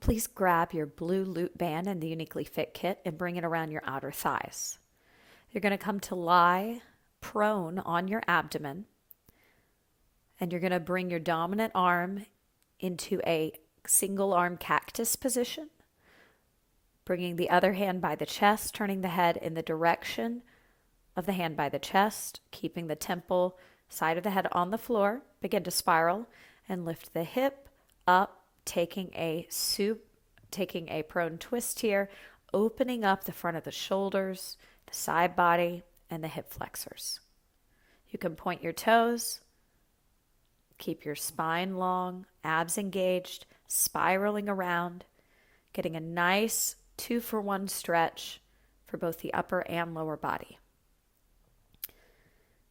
Please grab your blue loop band in the YouniquelyFit kit and bring it around your outer thighs. You're going to come to lie prone on your abdomen, and you're going to bring your dominant arm into a single arm cactus position, bringing the other hand by the chest, turning the head in the direction of the hand by the chest, keeping the temple side of the head on the floor. Begin to spiral and lift the hip up, taking a prone twist here, opening up the front of the shoulders, the side body, and the hip flexors. You can point your toes, keep your spine long, abs engaged, spiraling around, getting a nice 2-for-1 stretch for both the upper and lower body.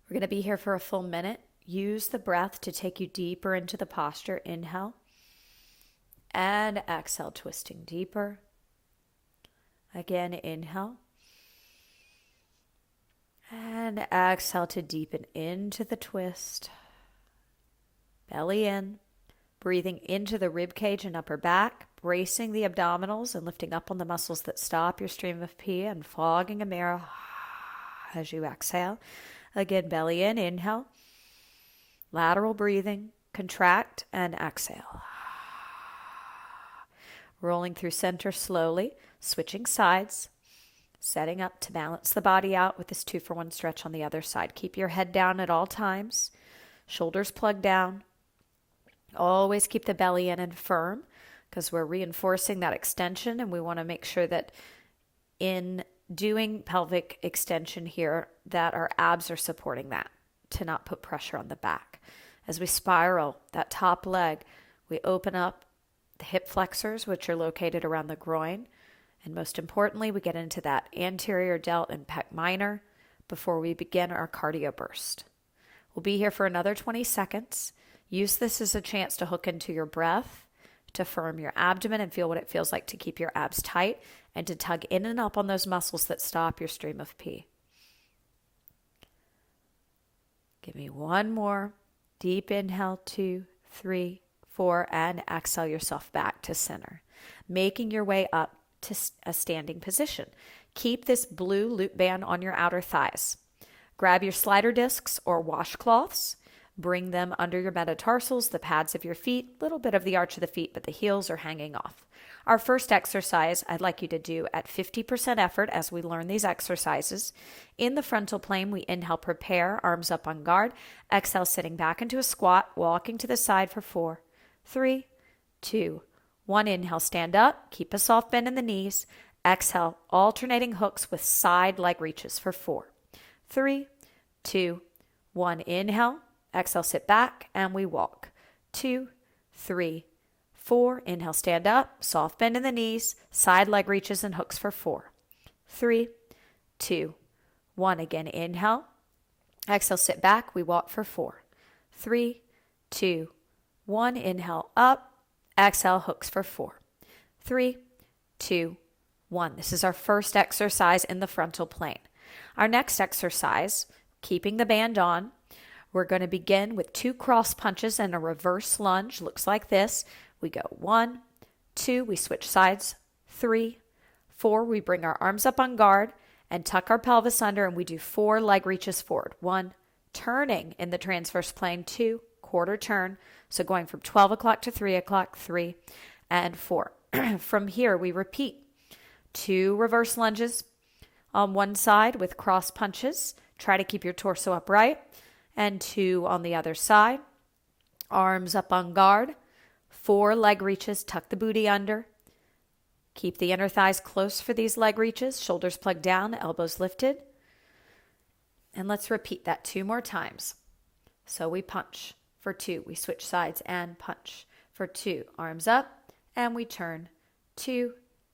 We're going to be here for a full minute. Use the breath to take you deeper into the posture. Inhale and exhale, twisting deeper. Again, inhale and exhale to deepen into the twist. Belly in, breathing into the rib cage and upper back, bracing the abdominals and lifting up on the muscles that stop your stream of pee and fogging a mirror as you exhale. Again, belly in, inhale, lateral breathing, contract and exhale. Rolling through center slowly, switching sides, setting up to balance the body out with this 2-for-1 stretch on the other side. Keep your head down at all times, shoulders plugged down. Always keep the belly in and firm because we're reinforcing that extension, and we want to make sure that in doing pelvic extension here that our abs are supporting that to not put pressure on the back. As we spiral that top leg, we open up the hip flexors, which are located around the groin. And most importantly, we get into that anterior delt and pec minor before we begin our cardio burst. We'll be here for another 20 seconds. Use this as a chance to hook into your breath, to firm your abdomen and feel what it feels like to keep your abs tight and to tug in and up on those muscles that stop your stream of pee. Give me one more. Deep inhale, 2, 3, 4, and exhale yourself back to center. Making your way up to a standing position. Keep this blue loop band on your outer thighs. Grab your slider discs or washcloths. Bring them under your metatarsals, the pads of your feet, a little bit of the arch of the feet, but the heels are hanging off. Our first exercise I'd like you to do at 50% effort as we learn these exercises. In the frontal plane, we inhale, prepare, arms up on guard. Exhale, sitting back into a squat, walking to the side for 4, 3, 2, 1. Inhale, stand up. Keep a soft bend in the knees. Exhale, alternating hooks with side leg reaches for 4, 3, 2, 1. Inhale. Exhale, sit back, and we walk. 2, 3, 4. Inhale, stand up. Soft bend in the knees. Side leg reaches and hooks for 4, 3, 2, 1. Again, inhale. Exhale, sit back. We walk for 4, 3, 2, 1. Inhale, up. Exhale, hooks for 4, 3, 2, 1. This is our first exercise in the frontal plane. Our next exercise, keeping the band on, we're going to begin with 2 cross punches and a reverse lunge. Looks like this. We go 1, 2, we switch sides, 3, 4, we bring our arms up on guard and tuck our pelvis under, and we do 4 leg reaches forward. 1, turning in the transverse plane, 2, quarter turn. So going from 12 o'clock to 3 o'clock, 3 and 4. From here, we repeat 2 reverse lunges on one side with cross punches. Try to keep your torso upright. And 2 on the other side. Arms up on guard. 4 leg reaches. Tuck the booty under. Keep the inner thighs close for these leg reaches. Shoulders plugged down, elbows lifted. And let's repeat that 2 more times. So we punch. For 2, we switch sides and punch. For 2, arms up, and we turn. 2,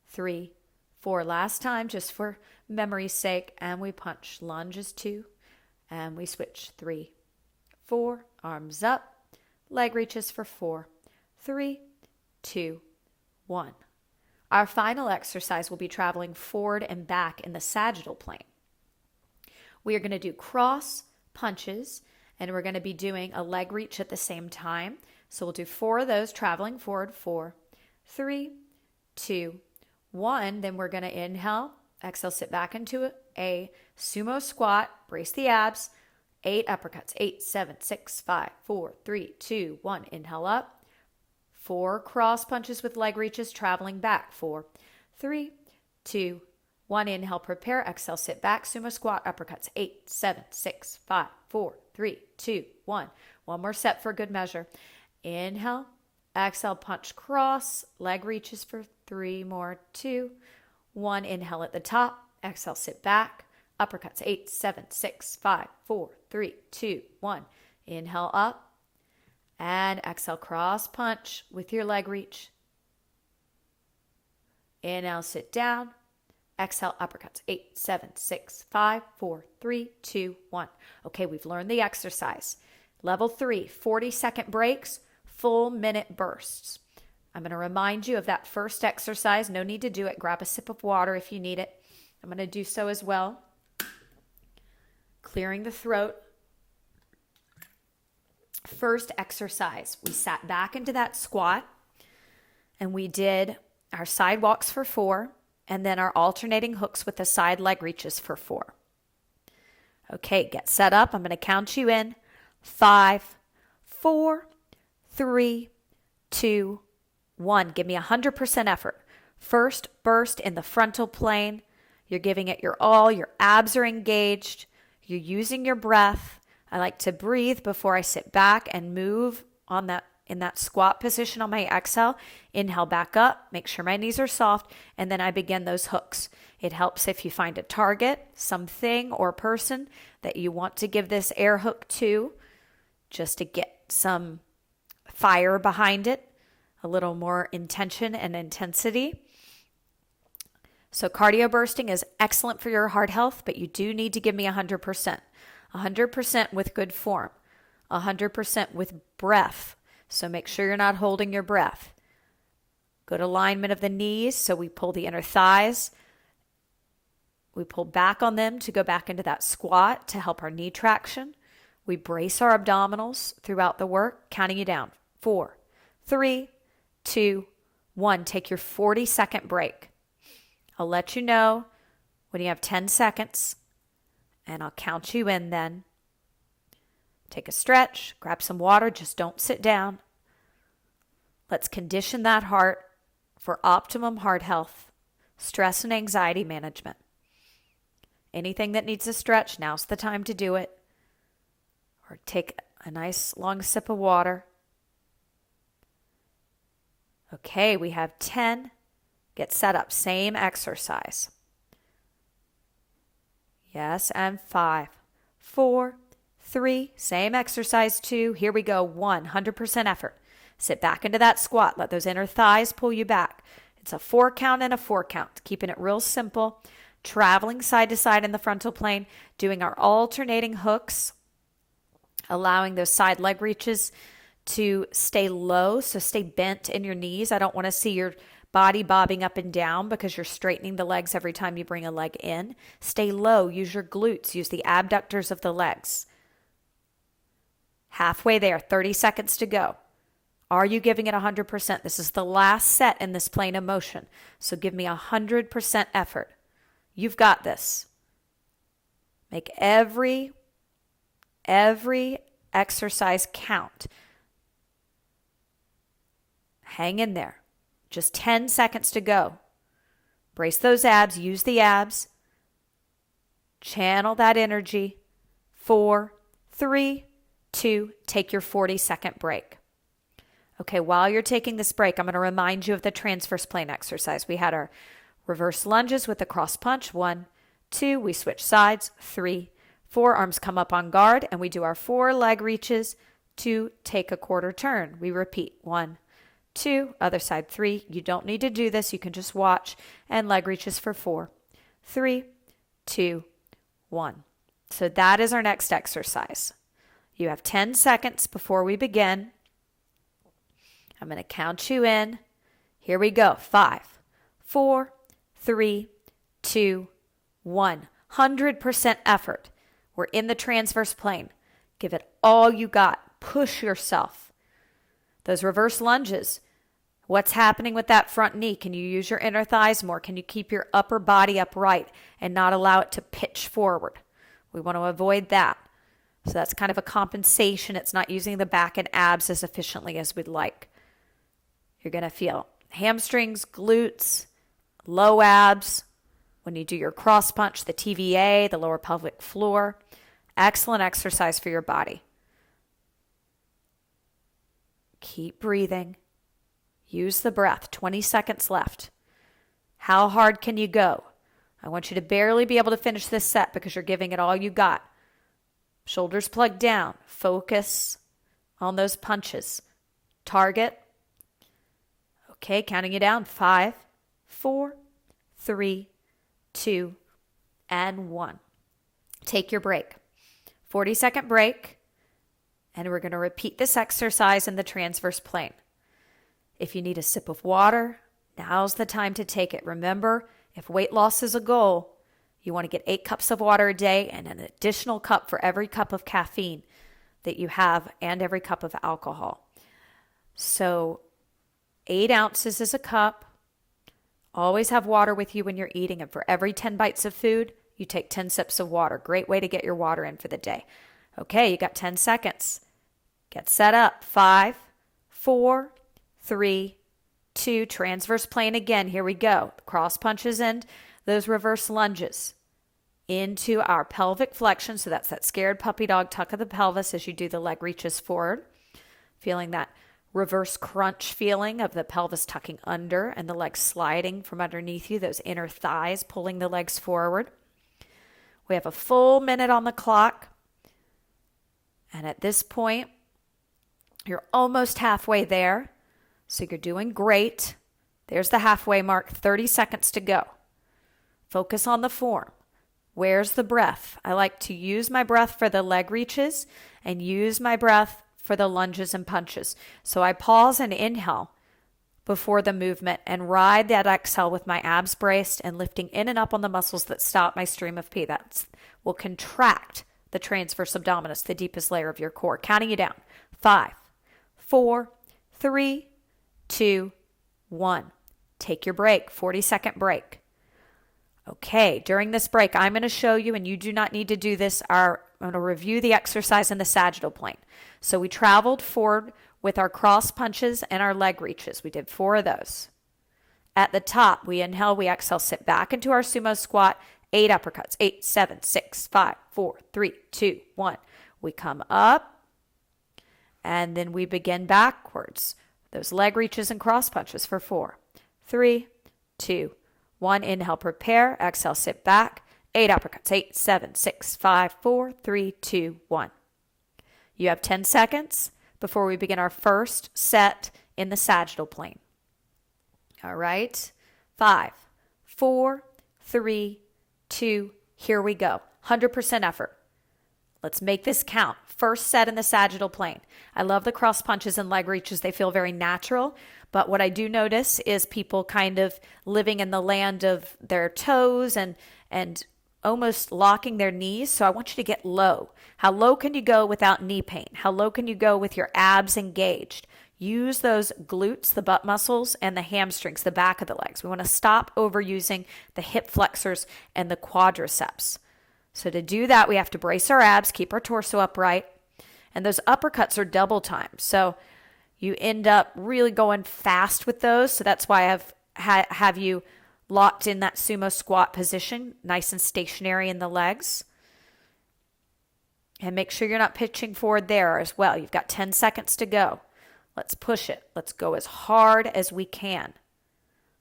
3, 4. Last time, just for memory's sake, and we punch. Lunges 2, and we switch. 3, 4, arms up, leg reaches for 4, 3, 2, 1. Our final exercise will be traveling forward and back in the sagittal plane. We are going to do cross punches, and we're going to be doing a leg reach at the same time. So we'll do 4 of those traveling forward. 4, 3, 2, 1. Then we're going to inhale, exhale, sit back into a sumo squat, brace the abs, 8 uppercuts, 8, 7, 6, 5, 4, 3, 2, 1. Inhale up, 4 cross punches with leg reaches, traveling back, 4, 3, 2, 1. Inhale, prepare, exhale, sit back, sumo squat, uppercuts, 8, 7, 6, 5, 4, 3, 2, 1. One more set for good measure. Inhale, exhale, punch cross, leg reaches for 3 more, 2, 1. Inhale at the top, exhale, sit back, uppercuts, 8, 7, 6, 5, 4, 3, 2, 1. Inhale up, and exhale, cross punch with your leg reach. Inhale, sit down. Exhale, uppercuts, 8, 7, 6, 5, 4, 3, 2, 1. Okay, we've learned the exercise. Level 3, 40-second breaks, full minute bursts. I'm going to remind you of that first exercise. No need to do it. Grab a sip of water if you need it. I'm going to do so as well. Clearing the throat. First exercise, we sat back into that squat and we did our side walks for 4 and then our alternating hooks with the side leg reaches for 4. Okay, get set up. I'm going to count you in. 5, 4, 3, 2, 1. Give me 100% effort. First burst in the frontal plane. You're giving it your all. Your abs are engaged. You're using your breath. I like to breathe before I sit back and move in that squat position on my exhale. Inhale back up, make sure my knees are soft, and then I begin those hooks. It helps if you find a target, something or person that you want to give this air hook to, just to get some fire behind it, a little more intention and intensity. So cardio bursting is excellent for your heart health, but you do need to give me 100%. 100% with good form, 100% with breath. So make sure you're not holding your breath. Good alignment of the knees. So we pull the inner thighs. We pull back on them to go back into that squat to help our knee traction. We brace our abdominals throughout the work, counting you down. 4, 3, 2, 1. Take your 40-second break. I'll let you know when you have 10 seconds. And I'll count you in then. Take a stretch, grab some water, just don't sit down. Let's condition that heart for optimum heart health, stress and anxiety management. Anything that needs a stretch, now's the time to do it. Or take a nice long sip of water. Okay, we have 10. Get set up, same exercise. Yes, and 5, 4, 3, same exercise, 2. Here we go, 100% effort. Sit back into that squat. Let those inner thighs pull you back. It's a 4 count and a 4 count. Keeping it real simple. Traveling side to side in the frontal plane. Doing our alternating hooks. Allowing those side leg reaches to stay low. So stay bent in your knees. I don't want to see your body bobbing up and down because you're straightening the legs every time you bring a leg in. Stay low. Use your glutes. Use the abductors of the legs. Halfway there. 30 seconds to go. Are you giving it 100%? This is the last set in this plane of motion. So give me 100% effort. You've got this. Make every exercise count. Hang in there. Just 10 seconds to go. Brace those abs. Use the abs. Channel that energy. 4, 3, 2. Take your 40-second break. Okay, while you're taking this break, I'm going to remind you of the transverse plane exercise. We had our reverse lunges with the cross punch. 1, 2. We switch sides. 3, 4. Arms come up on guard, and we do our 4 leg reaches to take a quarter turn. We repeat. 1, 2, other side. 3. You don't need to do this. You can just watch. And leg reaches for 4, 3, 2, 1. So that is our next exercise. You have 10 seconds before we begin. I'm going to count you in. Here we go. 5, 4, 3, 2, 1. 100% effort. We're in the transverse plane. Give it all you got. Push yourself. Those reverse lunges What's happening with that front knee? Can you use your inner thighs more? Can you keep your upper body upright and not allow it to pitch forward? We want to avoid that. So that's kind of a compensation. It's not using the back and abs as efficiently as we'd like. You're going to feel hamstrings, glutes, low abs. When you do your cross punch, the TVA, the lower pelvic floor. Excellent exercise for your body. Keep breathing. Use the breath. 20 seconds left. How hard can you go? I want you to barely be able to finish this set because you're giving it all you got. Shoulders plugged down. Focus on those punches. Target. Okay, counting you down. 5, 4, 3, 2, and 1. Take your break. 40-second break. And we're going to repeat this exercise in the transverse plane. If you need a sip of water, now's the time to take it. Remember, if weight loss is a goal, you want to get 8 cups of water a day and an additional cup for every cup of caffeine that you have and every cup of alcohol. So 8 ounces is a cup. Always have water with you when you're eating. And for every 10 bites of food, you take 10 sips of water. Great way to get your water in for the day. Okay, you got 10 seconds. Get set up. 5, 4, 3, 2, transverse plane again. Here we go. Cross punches and those reverse lunges into our pelvic flexion. So that's that scared puppy dog tuck of the pelvis as you do the leg reaches forward. Feeling that reverse crunch feeling of the pelvis tucking under and the legs sliding from underneath you, those inner thighs pulling the legs forward. We have a full minute on the clock. And at this point, you're almost halfway there. So you're doing great. There's the halfway mark, 30 seconds to go. Focus on the form. Where's the breath? I like to use my breath for the leg reaches and use my breath for the lunges and punches. So I pause and inhale before the movement and ride that exhale with my abs braced and lifting in and up on the muscles that stop my stream of pee. That will contract the transverse abdominis, the deepest layer of your core. Counting you down. 5, 4, 3, 2, 1. Take your break. 40-second break. Okay, during this break, I'm going to show you, and you do not need to do this, I'm going to review the exercise in the sagittal plane. So we traveled forward with our cross punches and our leg reaches. We did 4 of those. At the top, we inhale, we exhale, sit back into our sumo squat, 8 uppercuts, 8, 7, 6, 5, 4, 3, 2, 1. We come up, and then we begin backwards. Those leg reaches and cross punches for 4, 3, 2, 1. Inhale, prepare. Exhale, sit back. 8 uppercuts. 8, 7, 6, 5, 4, 3, 2, 1. You have 10 seconds before we begin our first set in the sagittal plane. All right. 5, 4, 3, 2. Here we go. 100% effort. Let's make this count. First set in the sagittal plane. I love the cross punches and leg reaches. They feel very natural. But what I do notice is people kind of living in the land of their toes and almost locking their knees. So I want you to get low. How low can you go without knee pain? How low can you go with your abs engaged? Use those glutes, the butt muscles, and the hamstrings, the back of the legs. We want to stop overusing the hip flexors and the quadriceps. So to do that, we have to brace our abs, keep our torso upright. And those uppercuts are double time. So you end up really going fast with those. So that's why I have you locked in that sumo squat position, nice and stationary in the legs. And make sure you're not pitching forward there as well. You've got 10 seconds to go. Let's push it. Let's go as hard as we can.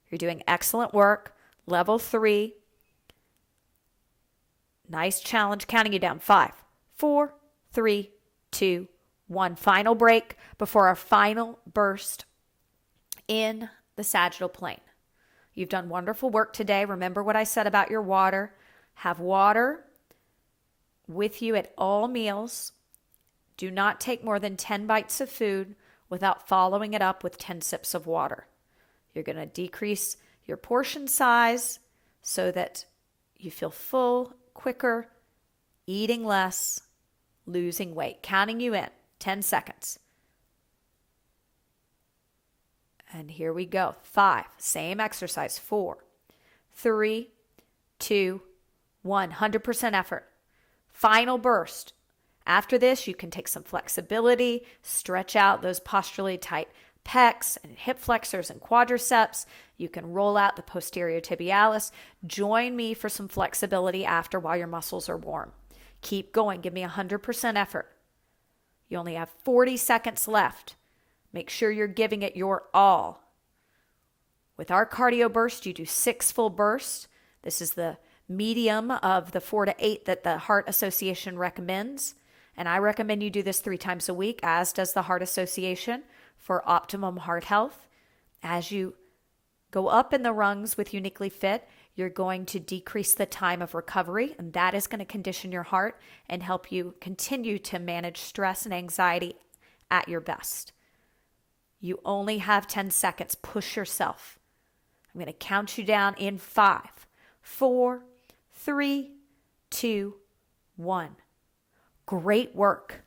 You're doing excellent work. Level 3. Nice challenge. Counting you down. 5, 4, 3, 2, 1. Final break before our final burst in the sagittal plane. You've done wonderful work today. Remember what I said about your water. Have water with you at all meals. Do not take more than 10 bites of food without following it up with 10 sips of water. You're going to decrease your portion size so that you feel full quicker, eating less, losing weight. Counting you in. 10 seconds. And here we go. 5, same exercise. 4, 3, 2, 1. 100% effort. Final burst. After this, you can take some flexibility, stretch out those posturally tight pecs and hip flexors and quadriceps. You can roll out the posterior tibialis. Join me for some flexibility after while your muscles are warm. Keep going. Give me 100% effort. You only have 40 seconds left. Make sure you're giving it your all. With our cardio burst, you do 6 full bursts. This is the medium of the 4 to 8 that the Heart Association recommends. And I recommend you do this 3 times a week, as does the Heart Association, for optimum heart health. As you go up in the rungs with YouniquelyFit, you're going to decrease the time of recovery, and that is going to condition your heart and help you continue to manage stress and anxiety at your best. You only have 10 seconds. Push yourself. I'm going to count you down in 5, 4, 3, 2, 1. Great work.